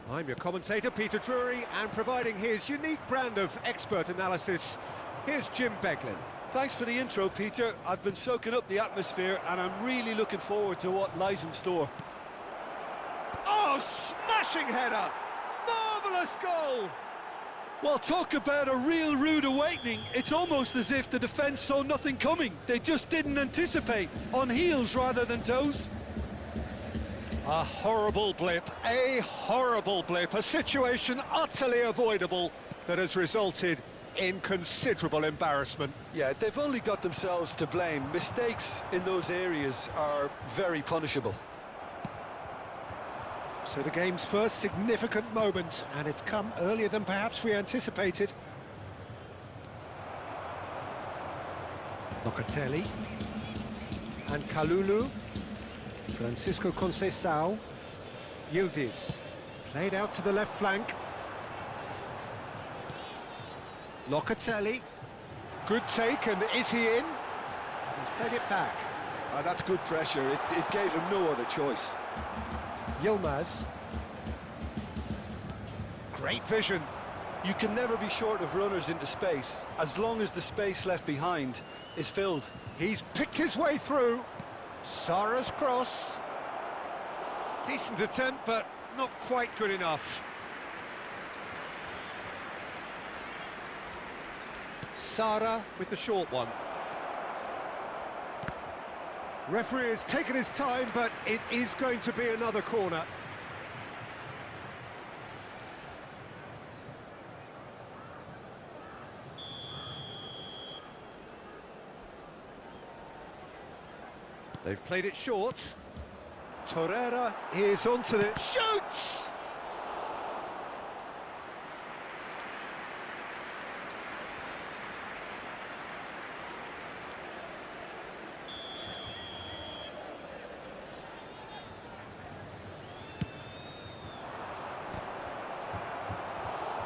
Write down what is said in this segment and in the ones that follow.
I'm your commentator, Peter Drury, and providing his unique brand of expert analysis, here's Jim Beglin. Thanks for the intro, Peter. I've been soaking up the atmosphere, and I'm really looking forward to what lies in store. Oh, smashing header! Marvellous goal! Well, talk about a real rude awakening. It's almost as if the defence saw nothing coming. They just didn't anticipate, on heels rather than toes. A horrible blip, a situation utterly avoidable that has resulted in considerable embarrassment. Yeah, they've only got themselves to blame. Mistakes in those areas are very punishable. So the game's first significant moment, and it's come earlier than perhaps we anticipated. Locatelli and Kalulu. Francisco Conceição. Yildiz. Played out to the left flank. Locatelli. Good take, and is he in? He's played it back. That's good pressure. It gave him no other choice. Yilmaz. Great vision. You can never be short of runners into space, as long as the space left behind is filled. He's picked his way through. Sara's cross. Decent attempt, but not quite good enough. Sara with the short one. Referee has taken his time, but it is going to be another corner. They've played it short. Torreira is onto it. Shoots!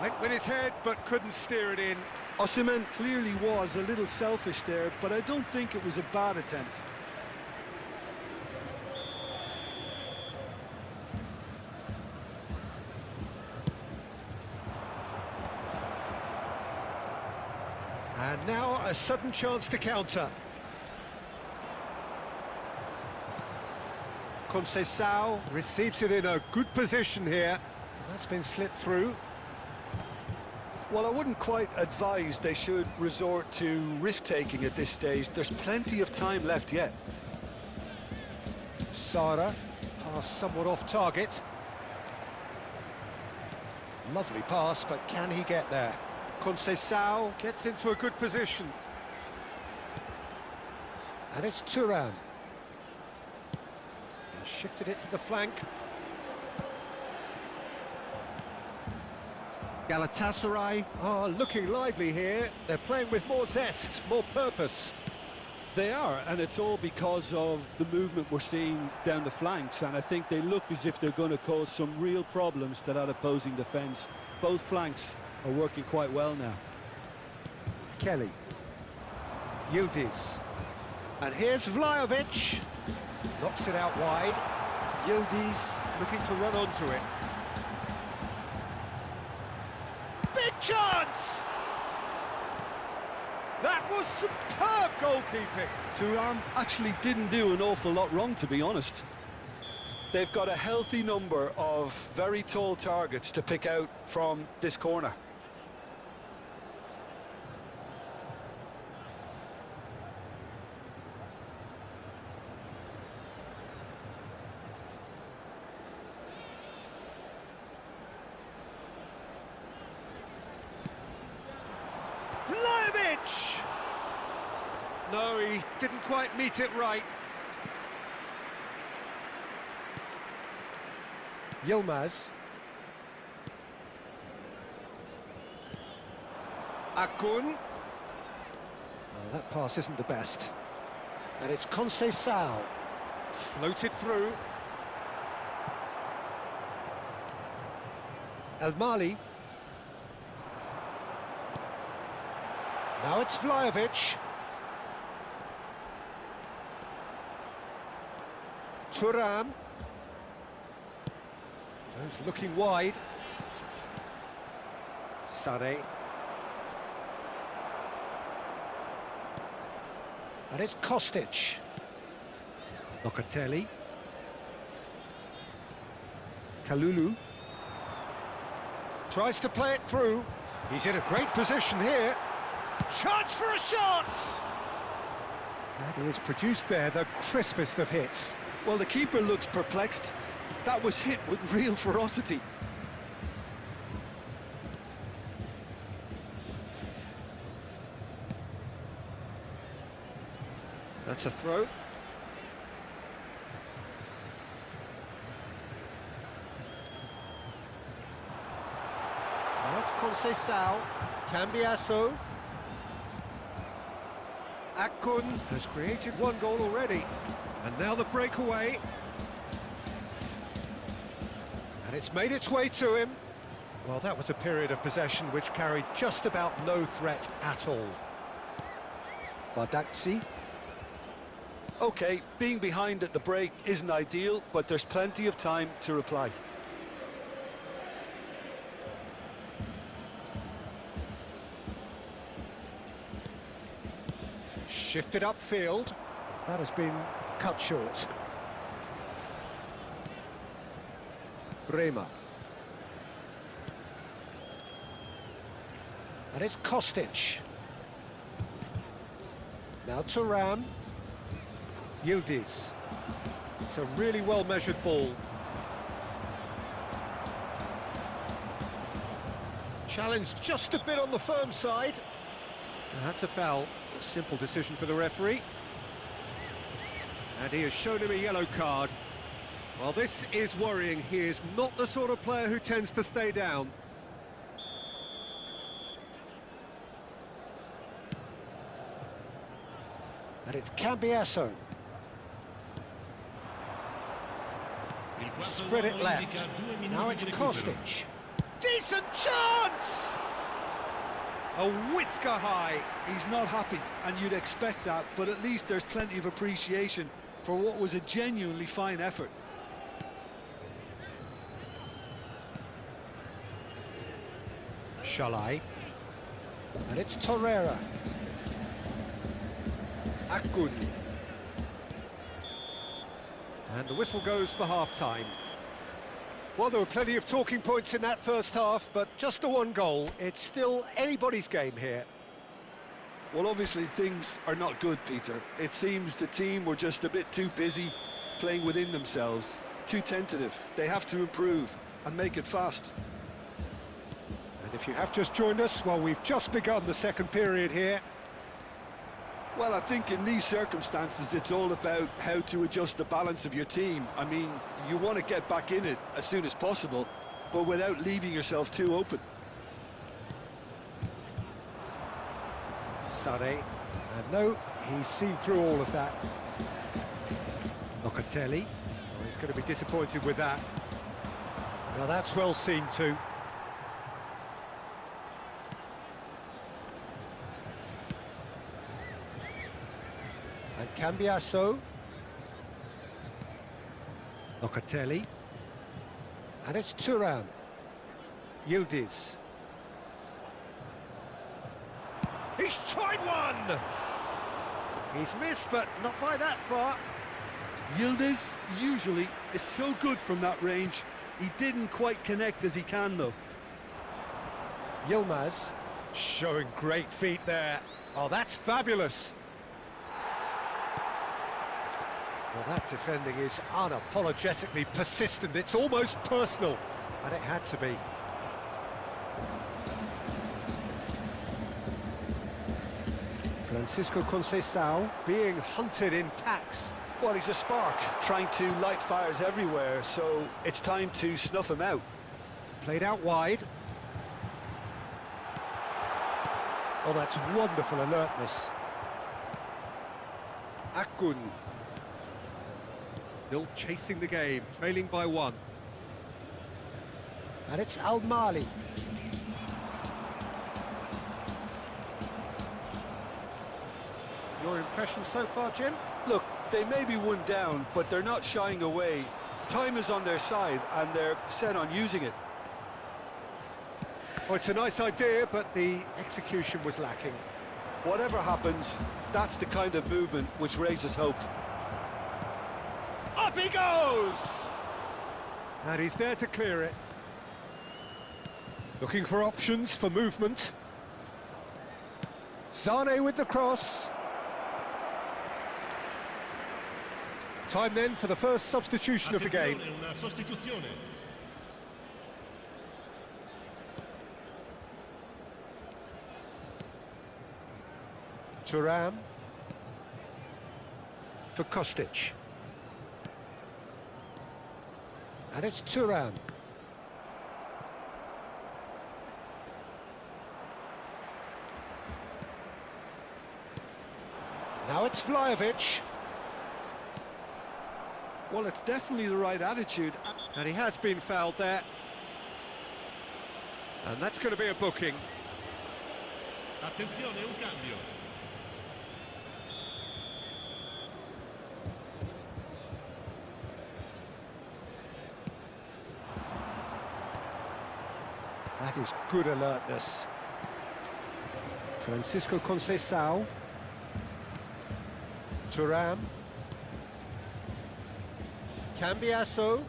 Went with his head, but couldn't steer it in. Osimhen clearly was a little selfish there, but I don't think it was a bad attempt. And now a sudden chance to counter. Conceição receives it in a good position here. That's been slipped through. Well, I wouldn't quite advise they should resort to risk-taking at this stage. There's plenty of time left yet. Sara, pass somewhat off target. Lovely pass, but can he get there? Conceição gets into a good position. And it's Thuram. He shifted it to the flank. Galatasaray are looking lively here. They're playing with more zest, more purpose. They are, and it's all because of the movement we're seeing down the flanks, and I think they look as if they're going to cause some real problems to that opposing defence. Both flanks are working quite well now. Kelly. Yildiz. And here's Vlahovic. Knocks it out wide. Yildiz looking to run onto it. Big chance! That was superb goalkeeping. Thuram actually didn't do an awful lot wrong, to be honest. They've got a healthy number of very tall targets to pick out from this corner. Vlahovic! No, he didn't quite meet it right. Yilmaz. Akun. Oh, that pass isn't the best. And it's Conceição. Floated through. El Mali. Now it's Vlahovic. Thuram. Goes looking wide. Sané. And it's Kostic. Locatelli. Kalulu. Tries to play it through. He's in a great position here. Chance for a shot! That is produced there, the crispest of hits. Well, the keeper looks perplexed. That was hit with real ferocity. That's a throw. Now it's Conceição, Cambiasso. Akun has created one goal already. And now the breakaway. And it's made its way to him. Well, that was a period of possession which carried just about no threat at all. Badaxi. Okay, being behind at the break isn't ideal, but there's plenty of time to reply. Shifted upfield. That has been cut short. Bremer. And it's Kostic. Now Thuram. Yildiz. It's a really well-measured ball. Challenged just a bit on the firm side. And that's a foul. A simple decision for the referee. And he has shown him a yellow card. Well, this is worrying. He is not the sort of player who tends to stay down. And it's Cambiasso. Spread it left. Now it's Kostic. Decent chance! A whisker high. He's not happy, and you'd expect that, but at least there's plenty of appreciation for what was a genuinely fine effort. Shalai. And it's Torreira. Akun. And the whistle goes for half-time. Well, there were plenty of talking points in that first half, but just the one goal. It's still anybody's game here. Well, obviously things are not good, Peter. It seems the team were just a bit too busy playing within themselves, too tentative. They have to improve and make it fast. And if you have just joined us, well, we've just begun the second period here. Well, I think in these circumstances, it's all about how to adjust the balance of your team. I mean, you want to get back in it as soon as possible, but without leaving yourself too open. Sané. And no, he's seen through all of that. Locatelli. Oh, he's going to be disappointed with that. Now that's well seen too. And Cambiasso. Locatelli. And it's Thuram. Yildiz. He's tried one! He's missed, but not by that far. Yildiz usually is so good from that range. He didn't quite connect as he can, though. Yilmaz showing great feet there. Oh, that's fabulous. Well, that defending is unapologetically persistent. It's almost personal, and it had to be. Francisco Conceição being hunted in packs. Well, he's a spark, trying to light fires everywhere, so it's time to snuff him out. Played out wide. Oh, that's wonderful alertness. Akun. Still chasing the game, trailing by one. And it's Al-Mali. Your impression so far, Jim? Look, they may be one down, but they're not shying away. Time is on their side, and they're set on using it. Well, it's a nice idea, but the execution was lacking. Whatever happens, that's the kind of movement which raises hope. Up he goes! And he's there to clear it. Looking for options for movement. Sane with the cross. Time then for the first substitution of the game. Thuram for Kostic. And it's Thuram. Now it's Vlahovic. Well, it's definitely the right attitude. And he has been fouled there. And that's going to be a booking. Attenzione, un cambio. That is good alertness. Francisco Conceição. Thuram. Cambiasso.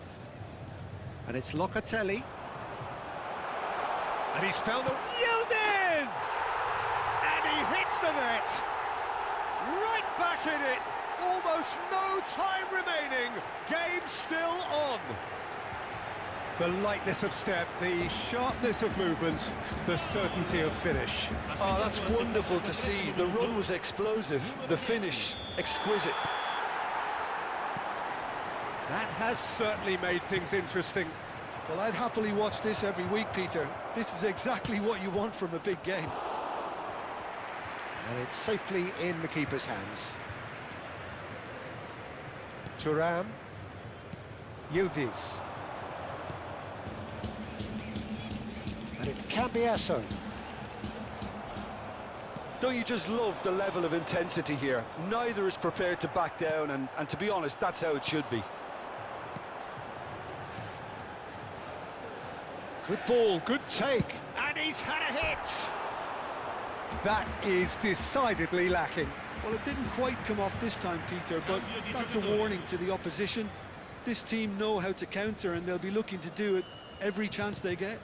And it's Locatelli. And he's found the... Yildiz! And he hits the net! Right back in it! Almost no time remaining. Game still on. The lightness of step, the sharpness of movement, the certainty of finish. Oh, that's wonderful to see. The run was explosive, the finish exquisite. That has certainly made things interesting. Well, I'd happily watch this every week, Peter. This is exactly what you want from a big game. And it's safely in the keeper's hands. Thuram. Yildiz. And it's Cambiasso. Don't you just love the level of intensity here? Neither is prepared to back down, and to be honest, that's how it should be. Good ball, good take. And he's had a hit. That is decidedly lacking. Well, it didn't quite come off this time, Peter, but that's a warning to the opposition. This team know how to counter, and they'll be looking to do it every chance they get.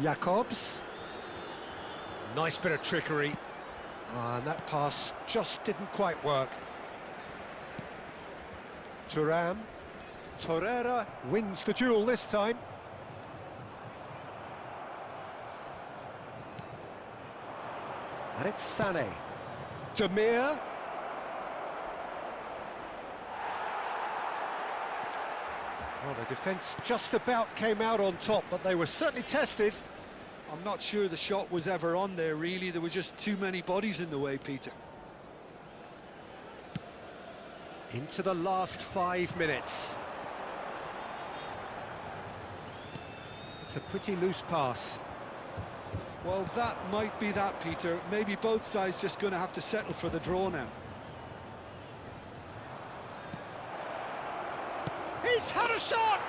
Jacobs. Nice bit of trickery. And that pass just didn't quite work. Thuram. Torreira wins the duel this time. And it's Sané. Demir. Well, the defence just about came out on top, but they were certainly tested. I'm not sure the shot was ever on there, really. There were just too many bodies in the way, Peter. Into the last 5 minutes. It's a pretty loose pass. Well, that might be that, Peter. Maybe both sides just going to have to settle for the draw now. He's had a shot!